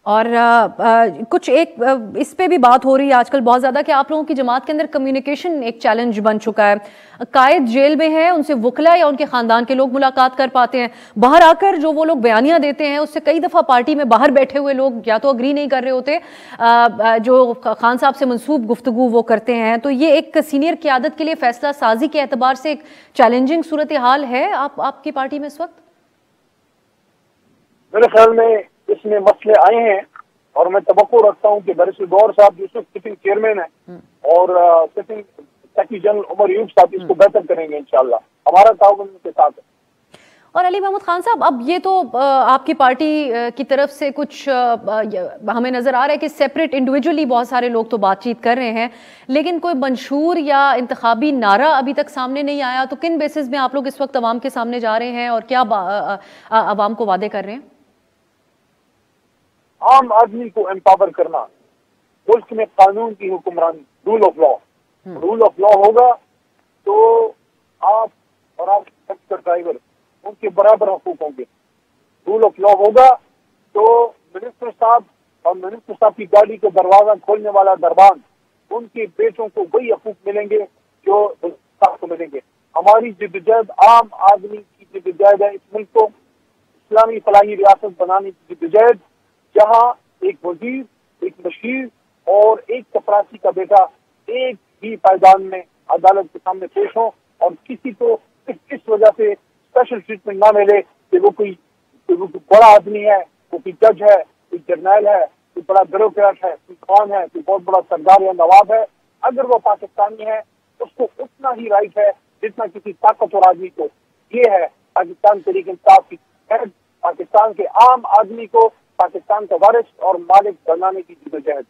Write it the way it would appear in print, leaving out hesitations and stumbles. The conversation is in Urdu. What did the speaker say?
اور کچھ ایک اس پہ بھی بات ہو رہی ہے آج کل بہت زیادہ کہ آپ لوگوں کی جماعت کے اندر کمیونیکیشن ایک چیلنج بن چکا ہے. قائد جیل میں ہے، ان سے وکلا یا ان کے خاندان کے لوگ ملاقات کر پاتے ہیں، باہر آ کر جو وہ لوگ بیانیاں دیتے ہیں اس سے کئی دفعہ پارٹی میں باہر بیٹھے ہوئے لوگ یا تو اگری نہیں کر رہے ہوتے جو خان صاحب سے منسوب گفتگو وہ کرتے ہیں. تو یہ ایک سینئر قیادت کے لیے فیصلہ سازی کے اعتبار سے ایک چیلنجنگ صورتحال ہے آپ کی پارٹی میں اس وقت؟ میرے خیال میں اس میں مسئلے آئے ہیں اور میں توقع رکھتا ہوں کہ بیرسٹر گور صاحب جو سٹنگ چیئرمین ہیں اور sitting secretary general Omar Ayub صاحب اس کو بہتر کریں گے انشاءاللہ. ہمارا تعاون ان کے ساتھ ہے. اور علی محمد خان صاحب، اب یہ تو آپ کی پارٹی کی طرف سے کچھ ہمیں نظر آ رہا ہے کہ سیپریٹ انڈیویجولی بہت سارے لوگ تو بات چیت کر رہے ہیں، لیکن کوئی منشور یا انتخابی نعرہ ابھی تک سامنے نہیں آیا. تو کن بیسز میں آپ لوگ اس وقت عوام کے سامنے جا رہے ہیں اور کیا عوام کو وعدے کر رہے ہیں؟ عام آدمی کو امپاور کرنا، ملک میں قانون کی حکمرانی، رول آف لا ہوگا تو آپ اور آپ کے ڈرائیور ان کے برابر حقوق ہوں گے. رول آف لا ہوگا تو منسٹر صاحب اور منسٹر صاحب کی گاڑی کو دروازہ کھولنے والا دربان، ان کے بیٹوں کو وہی حقوق ملیں گے جو صاحب کو ملیں گے. ہماری جدوجہد عام آدمی کی جدوجہد ہے. اس ملک کو اسلامی فلاحی ریاست بنانے کی جدوجہد، جہاں ایک وزیر، ایک مشیر اور ایک چپراسی کا بیٹا ایک ہی پائیدان میں عدالت کے سامنے پیش ہوں اور کسی کو اس وجہ سے اسپیشل ٹریٹمنٹ نہ ملے کہ وہ کوئی بڑا آدمی ہے، وہ کوئی جج ہے، کوئی جرنیل ہے، کوئی بڑا بیوروکریٹ ہے، کوئی خان ہے، کوئی بہت بڑا سردار یا نواب ہے. اگر وہ پاکستانی ہے اس کو اتنا ہی رائٹ ہے جتنا کسی طاقتور آدمی کو. یہ ہے پاکستان تحریک انصاف کی پاکستان کے عام آدمی کو پاکستان کا وارث اور مالک بنانے کی جدوجہد.